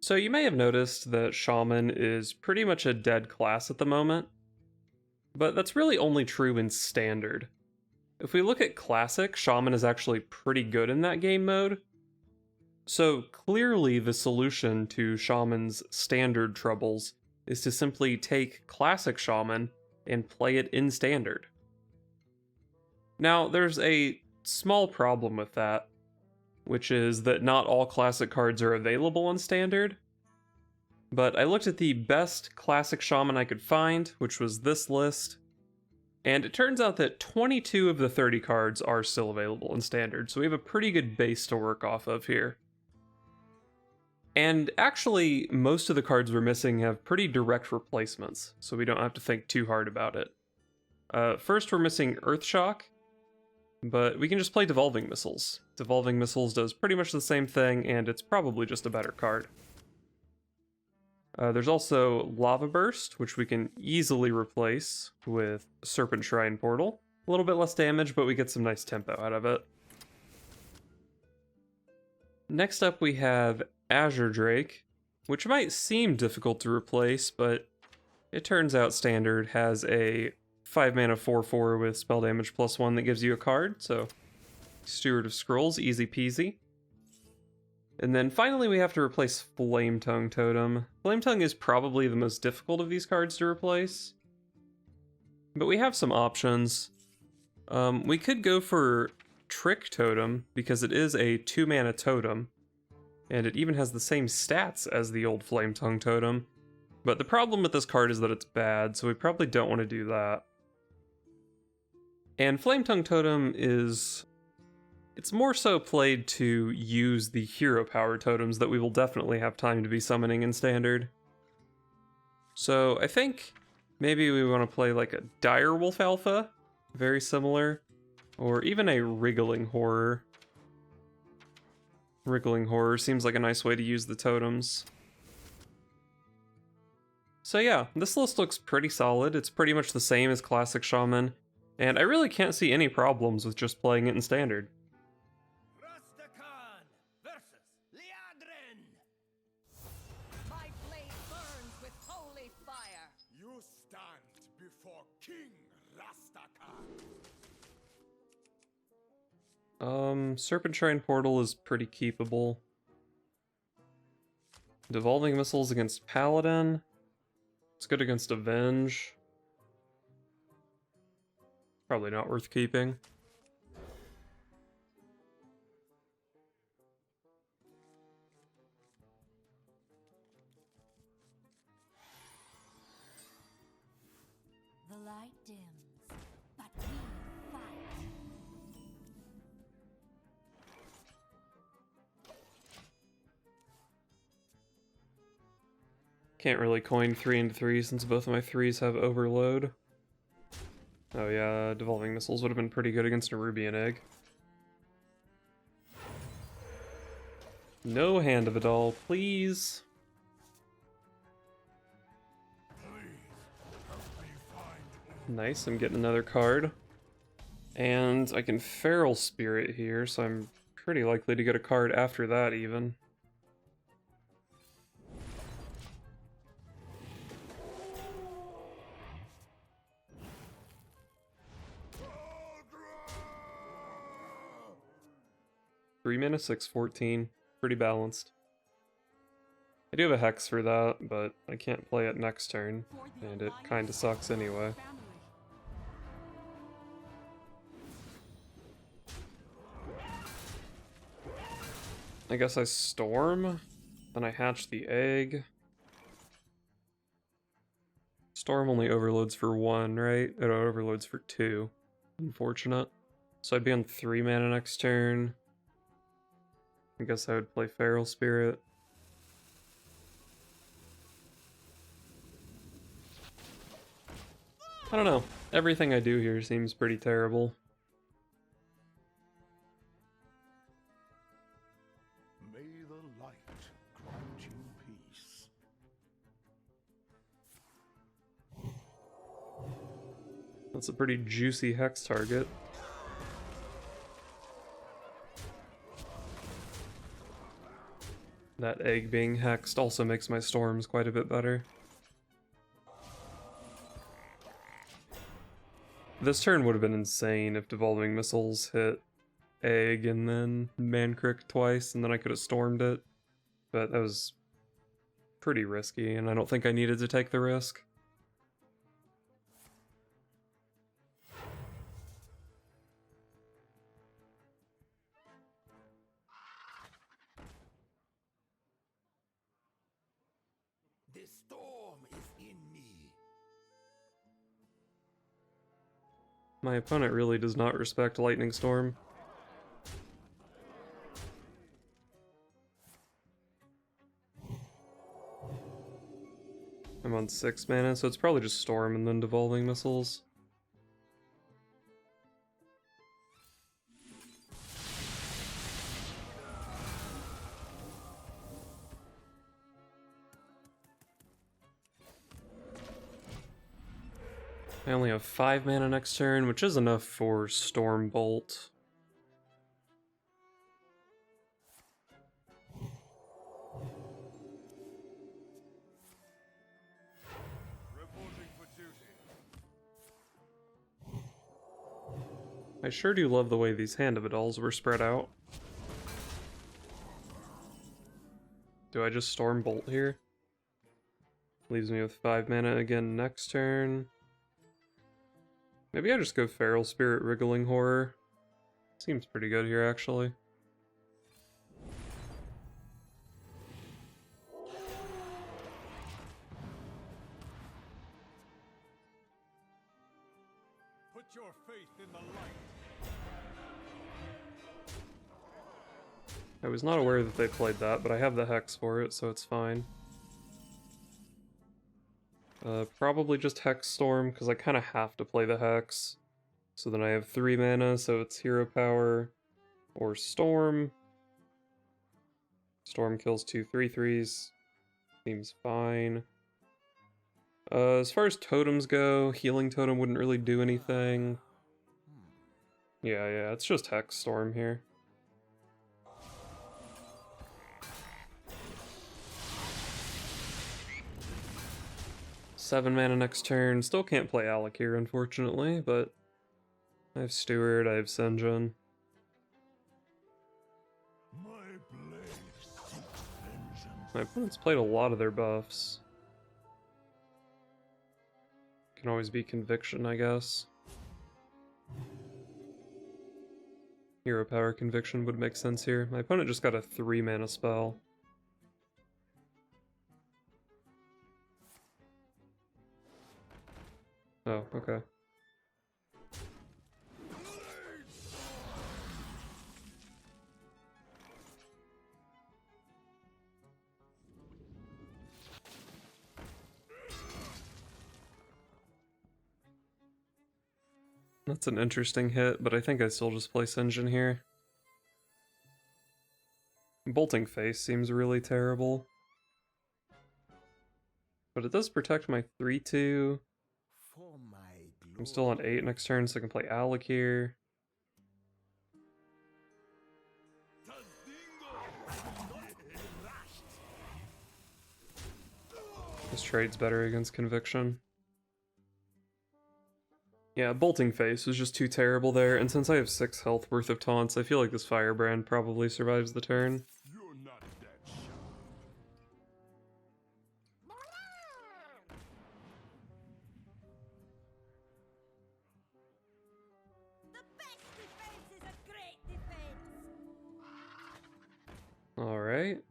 So you may have noticed that Shaman is pretty much a dead class at the moment, but that's really only true in Standard. If we look at Classic, Shaman is actually pretty good in that game mode. So clearly the solution to Shaman's Standard troubles is to simply take Classic Shaman and play it in Standard. Now, there's a small problem with that, which is that not all Classic cards are available in Standard. But I looked at the best Classic Shaman I could find, which was this list, and it turns out that 22 of the 30 cards are still available in Standard, so we have a pretty good base to work off of here. And actually, most of the cards we're missing have pretty direct replacements, so we don't have to think too hard about it. First, we're missing Earthshock, but we can just play Devolving Missiles. Devolving Missiles does pretty much the same thing, and it's probably just a better card. There's also Lava Burst, which we can easily replace with Serpent Shrine Portal. A little bit less damage, but we get some nice tempo out of it. Next up we have Azure Drake, which might seem difficult to replace, but it turns out Standard has a 5 mana 4/4 with spell damage +1 that gives you a card, so Steward of Scrolls, easy peasy. And then finally we have to replace Flametongue Totem. Flametongue is probably the most difficult of these cards to replace, but we have some options. We could go for Trick Totem, because it is a 2 mana totem, and it even has the same stats as the old Flametongue Totem. But the problem with this card is that it's bad, so we probably don't want to do that. And Flametongue Totem it's more so played to use the hero power totems that we will definitely have time to be summoning in Standard. So I think maybe we want to play like a Direwolf Alpha, very similar, or even a Wriggling Horror. Wriggling Horror seems like a nice way to use the totems. So yeah, this list looks pretty solid. It's pretty much the same as Classic Shaman, and I really can't see any problems with just playing it in Standard. My blade burns with holy fire. You stand before King Rastakhan. Serpent Shrine Portal is pretty keepable. Devolving Missiles against Paladin. It's good against Avenge. Probably not worth keeping. The light dims, but we fight. Can't really coin 3 into 3 since both of my 3s have Overload. Oh yeah, Devolving Missiles would have been pretty good against a Ruby and Egg. No Hand of Adal, please. Nice, I'm getting another card. And I can Feral Spirit here, so I'm pretty likely to get a card after that even. Three mana, 6/14. Pretty balanced. I do have a Hex for that, but I can't play it next turn, and it kinda sucks anyway. I guess I Storm, then I hatch the egg. Storm only overloads for 1, right? It overloads for 2. Unfortunate. So I'd be on 3 mana next turn. I guess I would play Feral Spirit. I don't know. Everything I do here seems pretty terrible. May the light grant you peace. That's a pretty juicy Hex target. That egg being hexed also makes my storms quite a bit better. This turn would have been insane if Devolving Missiles hit egg and then Mancrick twice, and then I could have stormed it. But that was pretty risky, and I don't think I needed to take the risk. The storm is in me. My opponent really does not respect Lightning Storm. I'm on 6 mana, so it's probably just Storm and then Devolving Missiles. I only have 5 mana next turn, which is enough for Storm Bolt. Reporting for duty. I sure do love the way these Hand of Adals were spread out. Do I just Storm Bolt here? Leaves me with 5 mana again next turn. Maybe I just go Feral Spirit Wriggling Horror. Seems pretty good here, actually. Put your faith in the light. I was not aware that they played that, but I have the Hex for it, so it's fine. Probably just Hex Storm, because I kind of have to play the Hex. So then I have 3 mana, so it's Hero Power or Storm. Storm kills 2 3/3s. Seems fine. As far as totems go, Healing Totem wouldn't really do anything. Yeah, it's just Hex Storm here. Seven mana next turn. Still can't play Alec here, unfortunately, but I have Steward, I have Sen'jin. My blade seeks vengeance. My opponent's played a lot of their buffs. Can always be Conviction, I guess. Hero Power Conviction would make sense here. My opponent just got a 3 mana spell. Oh, okay. That's an interesting hit, but I think I still just play Sen'jin here. Bolting Face seems really terrible. But it does protect my 3/2. For my glory. I'm still on 8 next turn, so I can play Alec here. This trade's better against Conviction. Yeah, Bolting Face was just too terrible there, and since I have 6 health worth of taunts, I feel like this Firebrand probably survives the turn. You're not that sharp. The best defense is a great defense. Alright.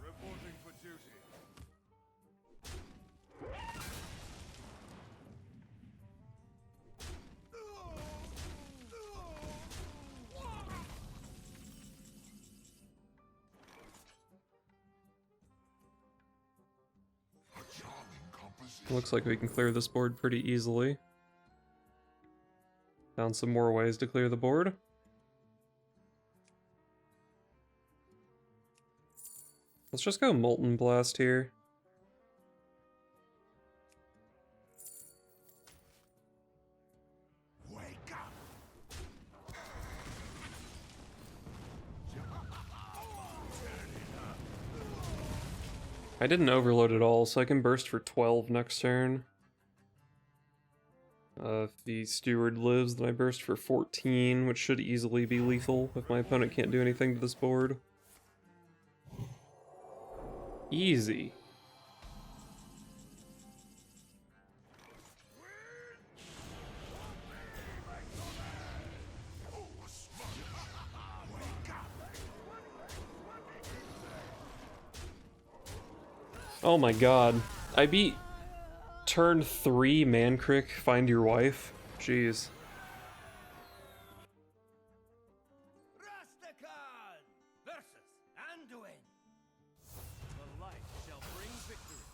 Reporting for duty. Looks like we can clear this board pretty easily. Found some more ways to clear the board. Let's just go Molten Blast here. Wake up. I didn't overload at all, so I can burst for 12 next turn. If the steward lives, then I burst for 14, which should easily be lethal if my opponent can't do anything to this board. Easy. Oh my god. I beat turn 3 Mancrick, Find Your Wife. Jeez. Rastakan versus Anduin. The light shall bring victory.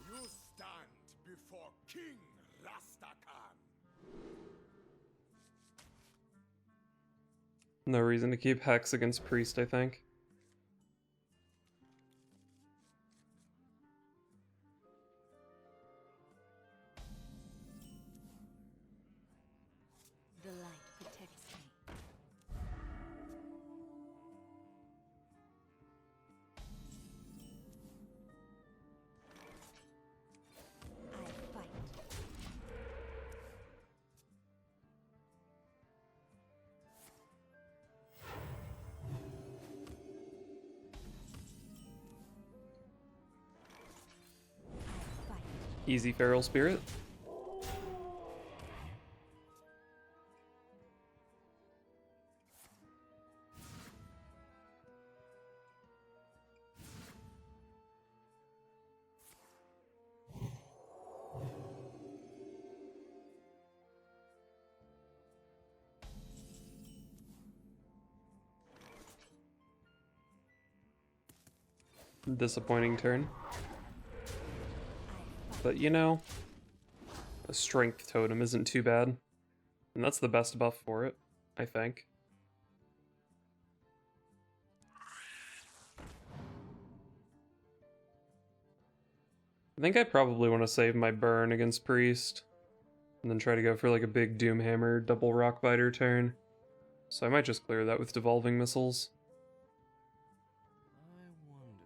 You stand before King Rastakan. No reason to keep Hex against Priest, I think. The light protects me. I fight. I fight. Easy Feral Spirit. Disappointing turn. But you know, a strength totem isn't too bad. And that's the best buff for it, I think. I think I probably want to save my burn against Priest. And then try to go for like a big Doomhammer double Rockbiter turn. So I might just clear that with Devolving Missiles. I wonder.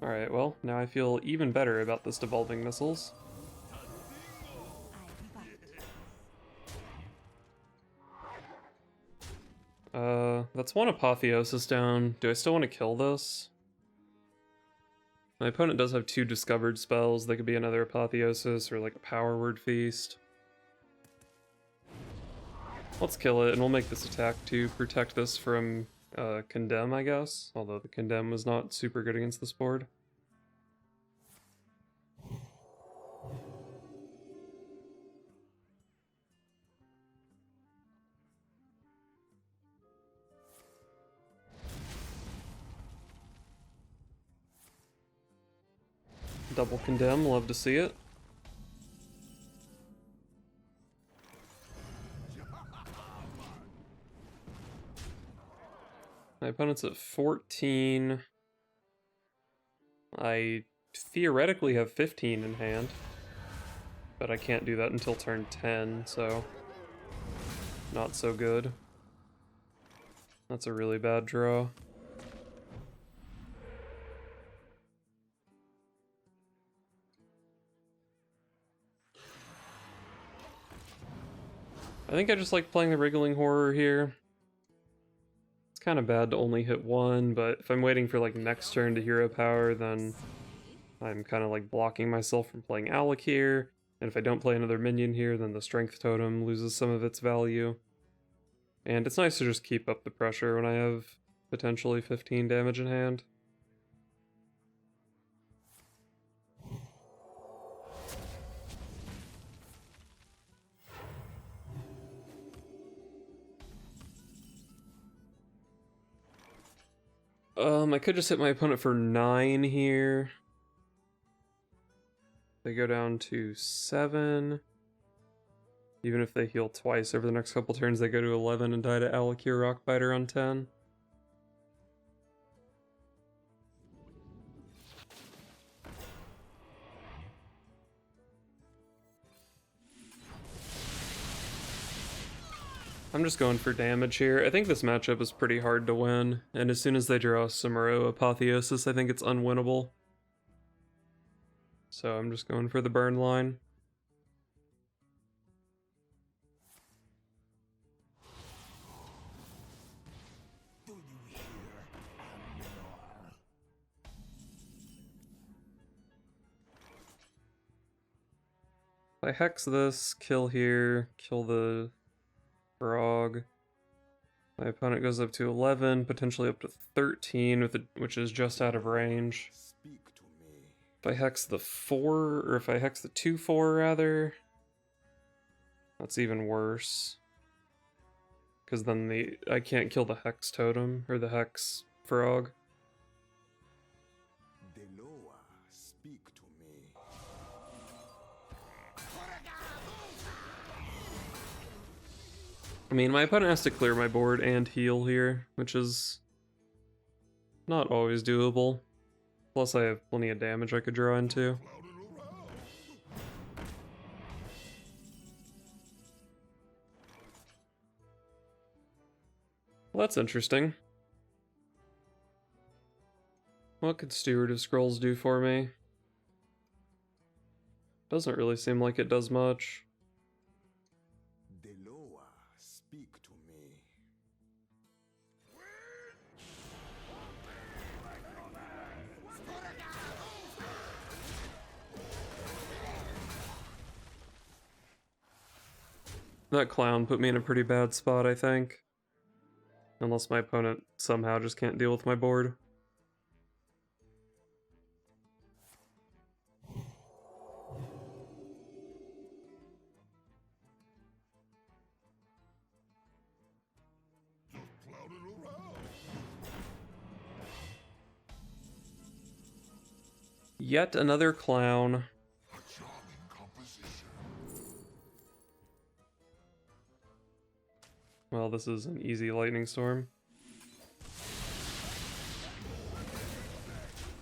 Alright, well, now I feel even better about this Devolving Missiles. I fight. That's one Apotheosis down. Do I still want to kill this? My opponent does have 2 discovered spells. They could be another Apotheosis or like a Power Word Feast. Let's kill it, and we'll make this attack to protect this from Condemn, I guess. Although the Condemn was not super good against this board. Double Condemn, love to see it. My opponent's at 14. I theoretically have 15 in hand, but I can't do that until turn 10, so not so good. That's a really bad draw. I think I just like playing the Wriggling Horror here. It's kind of bad to only hit 1, but if I'm waiting for like next turn to hero power, then I'm kind of like blocking myself from playing Alec here. And if I don't play another minion here, then the Strength Totem loses some of its value. And it's nice to just keep up the pressure when I have potentially 15 damage in hand. I could just hit my opponent for 9 here. They go down to 7. Even if they heal twice over the next couple turns, they go to 11 and die to Alakir Rockbiter on 10. I'm just going for damage here. I think this matchup is pretty hard to win, and as soon as they draw Samuro Apotheosis, I think it's unwinnable. So I'm just going for the burn line. Do you hear, Amor? If I hex this, kill here, kill the frog. My opponent goes up to 11, potentially up to 13, with which is just out of range. Speak to me. If I hex the 4, or if I hex the 2/4 rather, that's even worse. Because then I can't kill the hex totem, or the hex frog. Deloa, speak to me. I mean, my opponent has to clear my board and heal here, which is not always doable. Plus I have plenty of damage I could draw into. Well, that's interesting. What could Steward of Scrolls do for me? Doesn't really seem like it does much. Deloa, speak to me. That clown put me in a pretty bad spot, I think. Unless my opponent somehow just can't deal with my board. Yet another clown. Well, this is an easy lightning storm.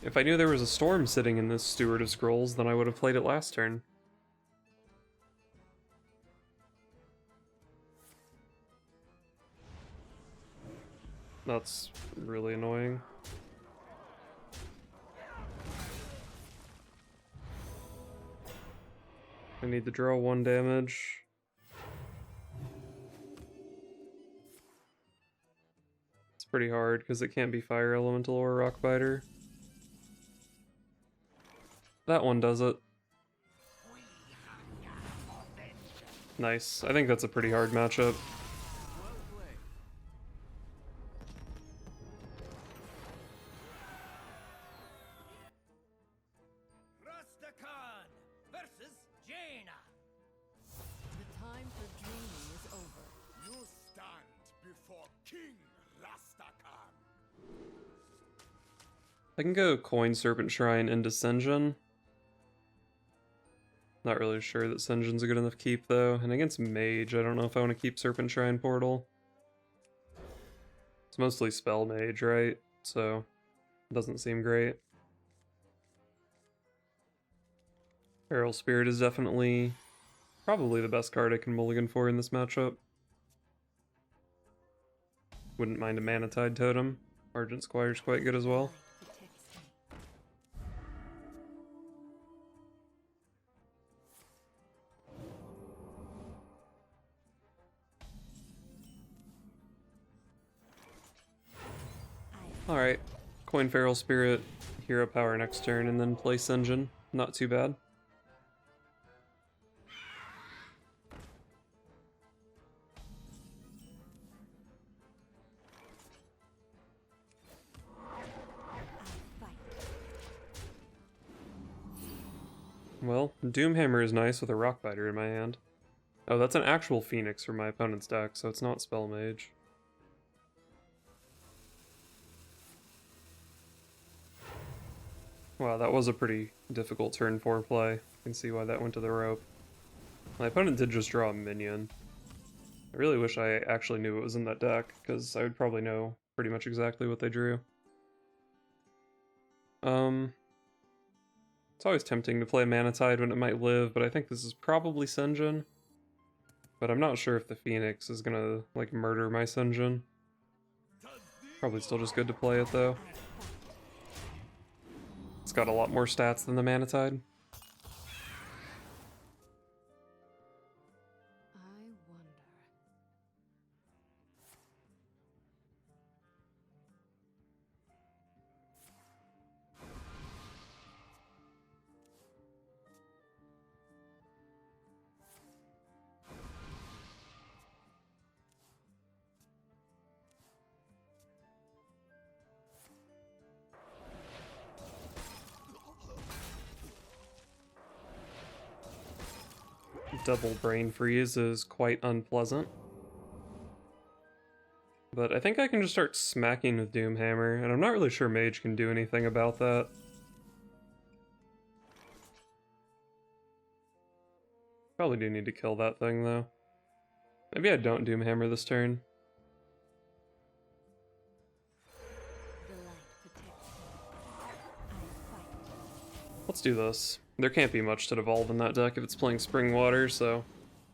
If I knew there was a storm sitting in this Steward of Scrolls, then I would have played it last turn. That's really annoying. I need to draw 1 damage. It's pretty hard because it can't be Fire Elemental or Rock Biter. That one does it. Nice. I think that's a pretty hard matchup. Well played. Rastakhan versus Jaina. The time for dreaming is over. You stand before King Rastakhan. I can go Coin Serpent Shrine into Sen'jin. Not really sure that Sen'jin's a good enough keep though. And against Mage, I don't know if I want to keep Serpent Shrine Portal. It's mostly Spell Mage, right? So, it doesn't seem great. Feral Spirit is definitely probably the best card I can mulligan for in this matchup. Wouldn't mind a Mana Tide Totem. Argent Squire's quite good as well. Protects me. Alright, coin Feral Spirit, Hero Power next turn, and then play Sen'jin. Not too bad. Well, Doomhammer is nice with a Rockbiter in my hand. Oh, that's an actual Phoenix from my opponent's deck, so it's not Spell Mage. Wow, that was a pretty difficult turn 4 play. You can see why that went to the rope. My opponent did just draw a minion. I really wish I actually knew it was in that deck, because I would probably know pretty much exactly what they drew. It's always tempting to play Mana Tide when it might live, but I think this is probably Sen'jin. But I'm not sure if the Phoenix is gonna, like, murder my Sunjin. Probably still just good to play it, though. It's got a lot more stats than the Manatide. I wonder. Double brain freeze is quite unpleasant. But I think I can just start smacking with Doomhammer, and I'm not really sure Mage can do anything about that. Probably do need to kill that thing, though. Maybe I don't Doomhammer this turn. The light protects me. I fight. Let's do this. There can't be much to devolve in that deck if it's playing Spring Water, so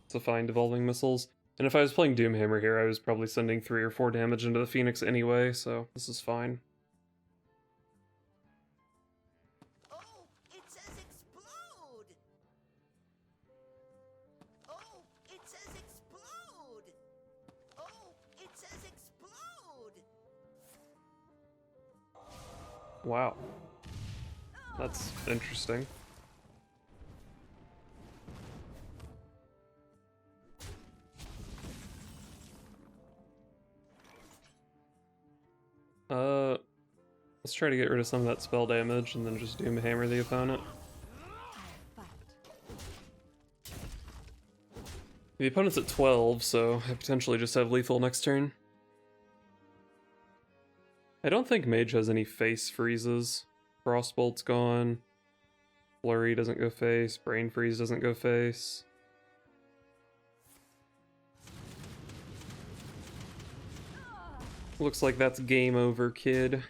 it's a fine devolving missiles. And if I was playing Doomhammer here, I was probably sending 3 or 4 damage into the Phoenix anyway, so this is fine. Oh, it says explode! Oh, it says explode! Oh, it says explode! Wow. That's interesting. Let's try to get rid of some of that spell damage and then just Doomhammer the opponent. Fight. The opponent's at 12, so I potentially just have lethal next turn. I don't think Mage has any face freezes. Frostbolt's gone. Flurry doesn't go face. Brain Freeze doesn't go face. Looks like that's game over, kid.